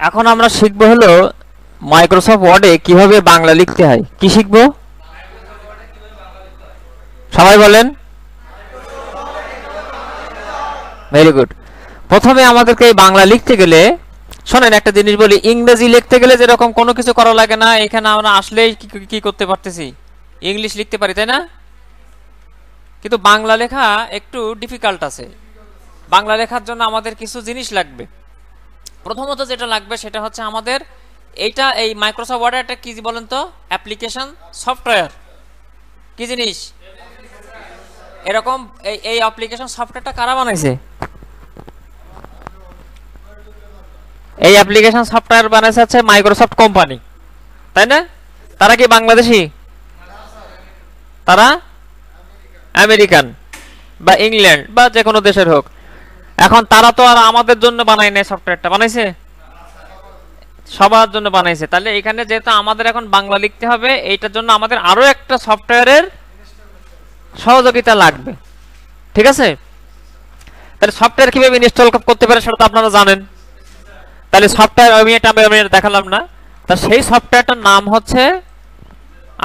এখন আমরা শিখবো হলো মাইক্রোসফট ওয়ার্ডে কিভাবে বাংলা লিখতে হয়। কি শিখবো সবাই বলেন? Very good. প্রথমে আমাদেরকে এই বাংলা লিখতে গেলে শোনেন একটা জিনিস বলি, ইংরেজি লিখতে গেলে যেরকম কোনো কিছু করা লাগে না, এখানে আমরা আসলেই কি করতে পারতেছি, ইংলিশ লিখতে পারি, তাই না? কিন্তু বাংলা লেখা একটু ডিফিকাল্ট আছে। বাংলা লেখার জন্য আমাদের কিছু জিনিস লাগবে। প্রথমত যেটা লাগবে সেটা হচ্ছে আমাদের এইটা, এই মাইক্রোসফট ওয়ার্ড একটা কি বলেন তো, অ্যাপ্লিকেশন সফটওয়্যার। কি জিনিস এরকম? এই অ্যাপ্লিকেশন সফটওয়্যারটা কারা বানাইছে? এই অ্যাপ্লিকেশন সফটওয়্যার বানাইছে হচ্ছে মাইক্রোসফট কোম্পানি, তাই না? তারা কি বাংলাদেশি? তারা আমেরিকান বা ইংল্যান্ড বা যে কোনো দেশের হোক। এখন তারা তো আর আমাদের জন্য বানায় নাই, সফটওয়্যারটা বানাইছে সবার জন্য বানাইছে। তাহলে এখানে যেহেতু আমাদের এখন বাংলা লিখতে হবে, এইটার জন্য আমাদের আরো একটা সফটওয়্যারের সহযোগিতা লাগবে, ঠিক আছে? তাহলে সফটওয়্যার কিভাবে ইনস্টল করতে পারে সেটা তো আপনারা জানেন। তাহলে সফটওয়্যার আমি এটা দেখালাম না, তা সেই সফটওয়্যারটার নাম হচ্ছে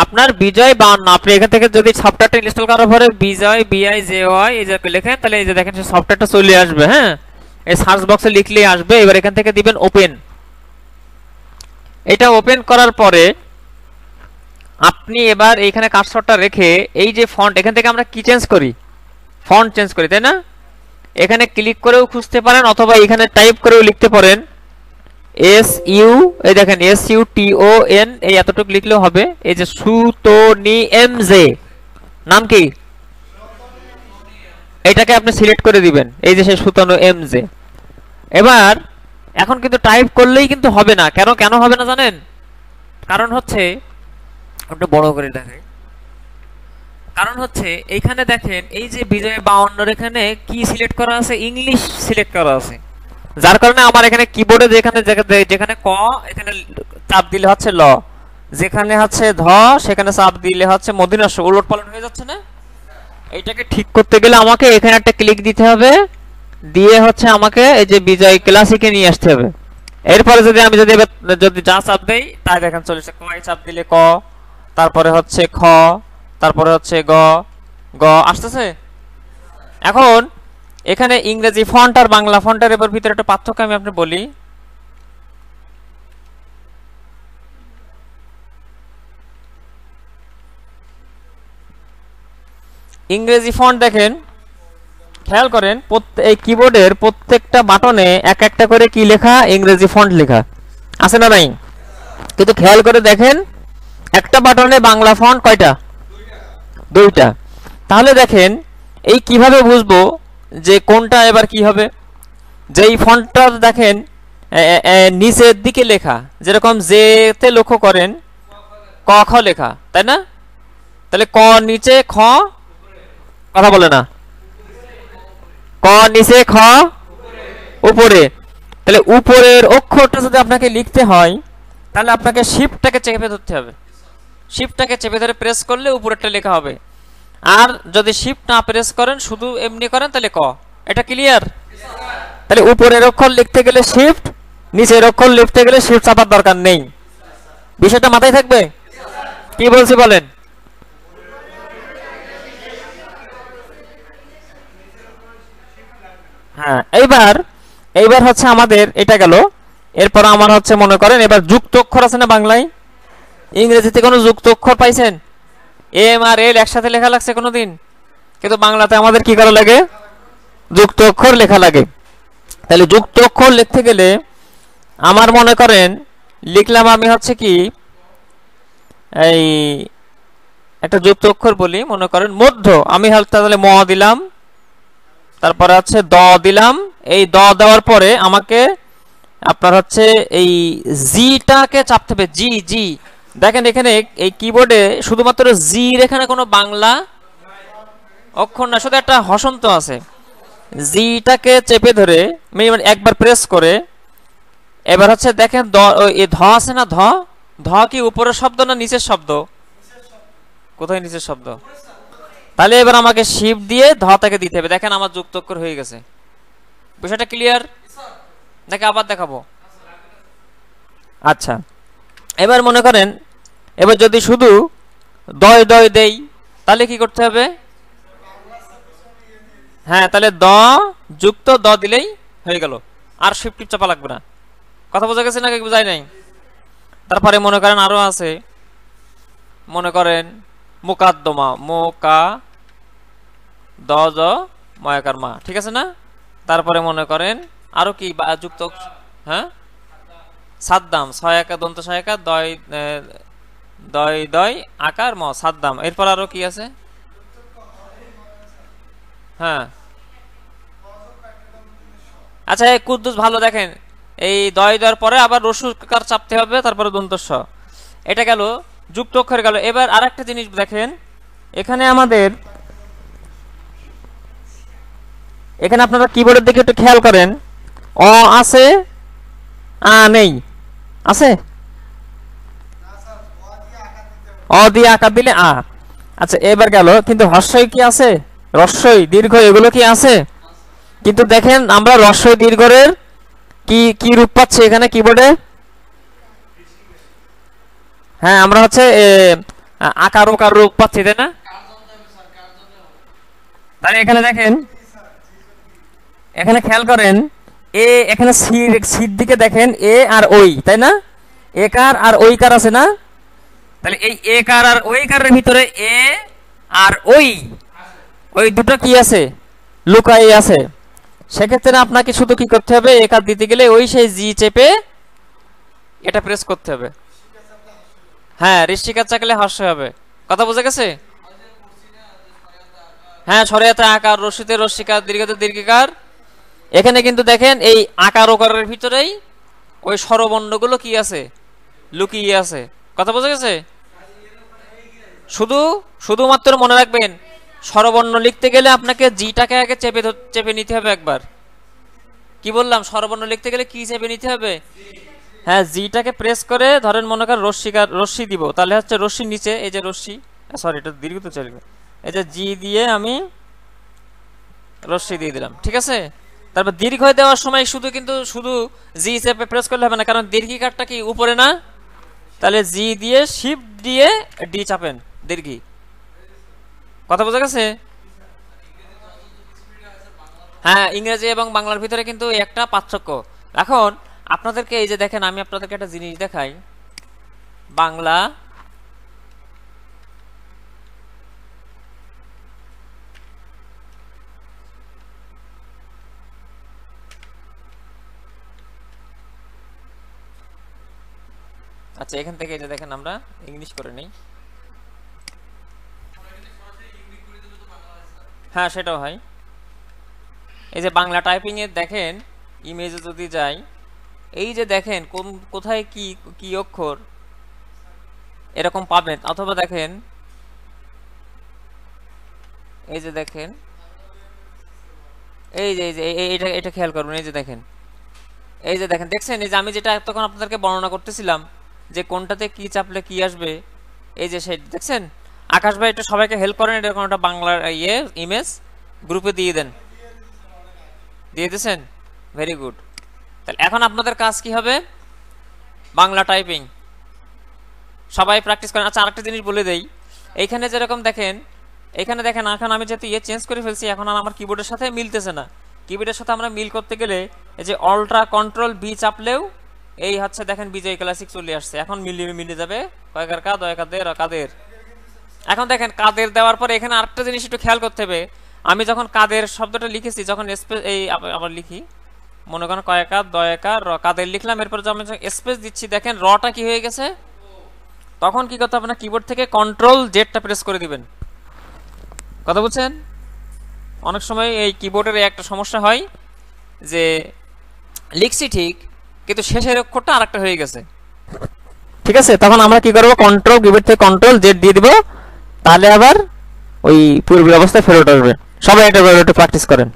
আপনার বিজয় 52। আপনি এখান থেকে যদি সফটওয়্যারটা ইনস্টল করার পরে বিজয় BIJY এই যে লেখেন, তাহলে এই যে দেখেন সেই সফটওয়্যারটা চলে আসবে। হ্যাঁ, এই সার্চ বক্সে লিখলেই আসবে। এবার এখান থেকে দিবেন ওপেন। এটা ওপেন করার পরে আপনি এবার এইখানে কার্সরটা রেখে এই যে ফন্ট, এখান থেকে আমরা কি চেঞ্জ করি, ফন্ট চেঞ্জ করি, তাই না? এখানে ক্লিক করেও খুঁজতে পারেন অথবা এখানে টাইপ করেও লিখতে পারেন SU, এই দেখেন SUTON, এই এতটুকু লিখলেও হবে। এই যে সুতনিএমজ নাম কি, এটাকে আপনি সিলেক্ট করে দিবেন, এই যে সেই সুতনিএমজ। এবার এখন কিন্তু টাইপ করলেই কিন্তু হবে না। কেন হবে না জানেন? কারণ হচ্ছে, একটু বড় করে দেখেন, কারণ হচ্ছে এইখানে দেখেন এই যে বিজয় 52 এখানে কি সিলেক্ট করা আছে, ইংলিশ সিলেক্ট করা আছে। যার কারণে আমার এখানে কিবোর্ডে যেখানে ক, এখানে চাপ দিলে হচ্ছে ল, যেখানে হচ্ছে ধ সেখানে চাপ দিলে হচ্ছে মদিনাস, উলটপালট হয়ে যাচ্ছে না? এইটাকে ঠিক করতে গেলে আমাকে এখানে একটা ক্লিক দিতে হবে, দিয়ে হচ্ছে আমাকে এই যে বিজয় ক্লাসিকে নিয়ে আসতে হবে। এরপরে আমি যদি যা চাপ দেই তাই দেখেন চলেছে। ক চাপ দিলে ক, তারপরে হচ্ছে খ, তারপরে হচ্ছে গ, গ আসতেছে। এখন এখানে ইংরেজি ফন্ট আর বাংলা ফন্টের এবার ভিতরে একটা পার্থক্য আমি আপনাকে বলি। ইংরেজি ফন্ট দেখেন, খেয়াল করেন এই কিবোর্ডের প্রত্যেকটা বাটনে এক একটা করে কি লেখা, ইংরেজি ফন্ট লেখা আছে না নাই? কিন্তু খেয়াল করে দেখেন একটা বাটনে বাংলা ফন্ট কয়টা? দুইটা। তাহলে দেখেন এই কিভাবে বুঝবো যে কোনটা এবার কি হবে? যেই ফন্টটা দেখেন নিচের দিকে লেখা, যেরকম জেতে লক্ষ্য করেন ক খ লেখা, তাই না? তাহলে ক নিচে, খ, কথা বলে না, ক নিচে খ উপরে। তাহলে উপরের অক্ষরটা যদি আপনাকে লিখতে হয় তাহলে আপনাকে শিফটটাকে চেপে ধরতে হবে। শিফটটাকে চেপে ধরে প্রেস করলে উপরেরটা লেখা হবে। আর যদি শিফট না প্রেস করেন, শুধু এমনি করেন, তাহলে ক। এটা ক্লিয়ার? তাহলে উপরের অক্ষর লিখতে গেলে শিফট, নিচের অক্ষর লিখতে গেলে শিফট চাপার দরকার নেই। বিষয়টা মাথায় থাকবে? কি বলছি বলেন? হ্যাঁ, এইবার হচ্ছে আমাদের এটা গেল। এরপর আমার হচ্ছে মনে করেন এবার যুক্ত অক্ষর আছে না বাংলায়? ইংরেজিতে কোনো যুক্ত অক্ষর পাইছেন? এম আর এল একসাথে লেখা লাগছে কোনোদিন? কিন্তু বাংলাতে আমাদের কি করা লাগে? যুক্ত অক্ষর লেখা লাগে। তাহলে যুক্ত অক্ষর লিখতে গেলে আমার মনে করেন লিখলাম আমি হচ্ছে কি, এই একটা যুক্ত অক্ষর বলি, মনে করেন মধ্য, আমি তাহলে ম দিলাম, তারপরে হচ্ছে দ দিলাম। এই দ দেওয়ার পরে আমাকে আপনার হচ্ছে এই জিটাকে চাপতে হবে, জি জি। দেখেন এখানে এই কিবোর্ডে শুধুমাত্র জির এখানে কোনো বাংলা অক্ষর না, শুধু একটা হসন্ত আছে। জিটাকে চেপে ধরে একবার প্রেস করে এবার হচ্ছে দেখেন ধ আছে না, ধ, ধ কি উপরের শব্দ না নিচের শব্দ? কোথায় নিচের শব্দ? তাহলে এবার আমাকে শিফট দিয়ে ধটাকে দিতে হবে। দেখেন আমার যুক্ত অক্ষর হয়ে গেছে। বিষয়টা ক্লিয়ার নাকি আবার দেখাবো? আচ্ছা, এবার মনে করেন এবার যদি শুধু দয় দয় দেই তাহলে কি করতে হবে? হ্যাঁ, তাহলে দ যুক্ত দ দিলেই হয়ে গেল, আর শিফট টিপ চাপা লাগবে না। কথা বোঝা গেছে নাকি বোঝাই নাই? তারপরে মনে করেন আরো আছে, মনে করেন মুকাদ্দমা, মোকা দ জ ময়াকার মা, ঠিক আছে না? তারপরে মনে করেন আরো কি যুক্ত, হ্যাঁ সাদ্দাম, ছয় একা দন্ত ছয় একা দয় দয় দয় আকার ম সাদ্দাম। এরপর আরো কি আছে? হ্যাঁ আচ্ছা, এই কুদ্দুস ভালো দেখেন, এই দয় দয়ের পরে আবার রসুকার চাপতে হবে, তারপরে দন্ত স। এটা গেল যুক্ত অক্ষর গেল। এবার আরেকটা জিনিস দেখেন, এখানে আমাদের এখানে আপনারা কিবোর্ডের দিকে একটু খেয়াল করেন, অ আছে আ নেই, আছে? অ দিয়ে আকার দিলে আ। আচ্ছা এবার গেল, কিন্তু হর্ষই কি আছে, রস্বই দীর্ঘ এগুলো কি আছে? কিন্তু দেখেন আমরা রস্বই দীর্ঘের কি কি রূপ পাচ্ছি এখানে কিবোর্ডে? হ্যাঁ, আমরা হচ্ছে আকার ওকার রূপ পাচ্ছি, তাই না? তাহলে এখানে দেখেন, এখানে খেয়াল করেন, এ এখানে সির দিকে দেখেন এ আর ওই, তাই না? এ কার আর ওই কার আছে না? তাহলে এই এ কার আর ওই কারের ভিতরে এ আর ওই ওই দুটো কি আছে, লুকাই আছে। সেক্ষেত্রে আপনাকে শুধু কি করতে হবে, এ কার দিতে গেলে ওই সেই জি চেপে এটা প্রেস করতে হবে। হ্যাঁ, ঋষিকার চাকলে হর্ষ হবে। কথা বোঝা গেছে? হ্যাঁ, ছড়িয়াতে আকার, রশ্মিতে রশ্মিকার, দীর্ঘতে দীর্ঘিকার। এখানে কিন্তু দেখেন এই আকার ওকারের ভিতরেই ওই স্বরবর্ণগুলো কি আছে, লুকিয়ে আছে। কথা বোঝা গেছে? শুধুমাত্র মনে রাখবেন, স্বরবর্ণ লিখতে গেলে আপনাকে জিটাকে আগে চেপে নিতে হবে একবার। কি বললাম? স্বরবর্ণ লিখতে গেলে কি চেপে নিতে হবে? হ্যাঁ, জিটাকে প্রেস করে ধরেন মনে করেন রশ্মি দিব, তাহলে হচ্ছে রশ্মির নিচে এই যে রশ্মি, সরি এটা দীর্ঘ তো চলবে, এই যে জি দিয়ে আমি রশ্মি দিয়ে দিলাম, ঠিক আছে? তারপর দীর্ঘ দেওয়ার সময় শুধু জি চেপে প্রেস করলে হবে না, কারণ দীর্ঘিকারটা কি উপরে না? তাহলে জি দিয়ে শিফট দিয়ে ডি চাপেন, দীর্ঘি। কথা বোঝা গেছে? হ্যাঁ, ইংরেজি এবং বাংলার ভিতরে কিন্তু একটা পার্থক্য। এখন আপনাদেরকে এই যে দেখেন, আমি আপনাদেরকে একটা জিনিস দেখাই, বাংলা আচ্ছা এখান থেকে এই যে দেখেন, আমরা ইংলিশ করে নেই। হ্যাঁ সেটাও হয়। এই যে বাংলা টাইপিং এ দেখেন, ইমেজে যদি যাই, এই যে দেখেন কোথায় কি কি অক্ষর এরকম পাবেন, অথবা দেখেন এই যে দেখেন, এই যে এটা খেয়াল করুন, এই যে দেখেন, দেখছেন? এই যে আমি যেটা তখন আপনাদেরকে বর্ণনা করতেছিলাম যে কোনটাতে কি চাপলে কি আসবে, এই যে সেই দেখছেন। আকাশ ভাই একটু সবাইকে হেল্প করেন, এরকম একটা বাংলার ইমেজ গ্রুপে দিয়ে দেন। দিয়ে দিয়েছেন? Very good. তাহলে এখন আপনাদের কাজ কি হবে? বাংলা টাইপিং সবাই প্র্যাকটিস করেন। আচ্ছা আরেকটা জিনিস বলে দেই, এইখানে যেরকম দেখেন, এখানে দেখেন এখন আমি যেহেতু চেঞ্জ করে ফেলছি, এখন আর আমার কিবোর্ডের সাথে মিলতেছে না। কিবোর্ডের সাথে আমরা মিল করতে গেলে এই যে অল্ট্রা কন্ট্রোল বি চাপলেও এই হচ্ছে দেখেন বিজয় ক্লাসিক চলে আসছে। এখন মিলে যাবে কয়েকার কা দয়কাদের কাদের। এখন দেখেন কাদের দেওয়ার পরে এখানে আরেকটা জিনিস একটু খেয়াল করতে হবে, আমি যখন কাদের শব্দটা লিখেছি, যখন স্পেস এই আবার লিখি, মনে করেন কয়েকা দয়কা র কাদের লিখলাম, এরপর যখন স্পেস দিচ্ছি দেখেন রটা কি হয়ে গেছে। তখন কি করতে হবে না, কিবোর্ড থেকে কন্ট্রোল জেডটা প্রেস করে দিবেন। কথা বুঝছেন? অনেক সময় এই কিবোর্ডের একটা সমস্যা হয় যে লিখছি ঠিক, কিন্তু শেষের অক্ষরটা আরেকটা হয়ে গেছে, ঠিক আছে? তখন আমরা কি করব, কন্ট্রোল কিবোর্ড থেকে কন্ট্রোল জেড দিয়ে দিব, তাহলে আবার ওই পূর্বের অবস্থায় ফেরত আসবে। সবাই এটা একটু প্র্যাকটিস করেন।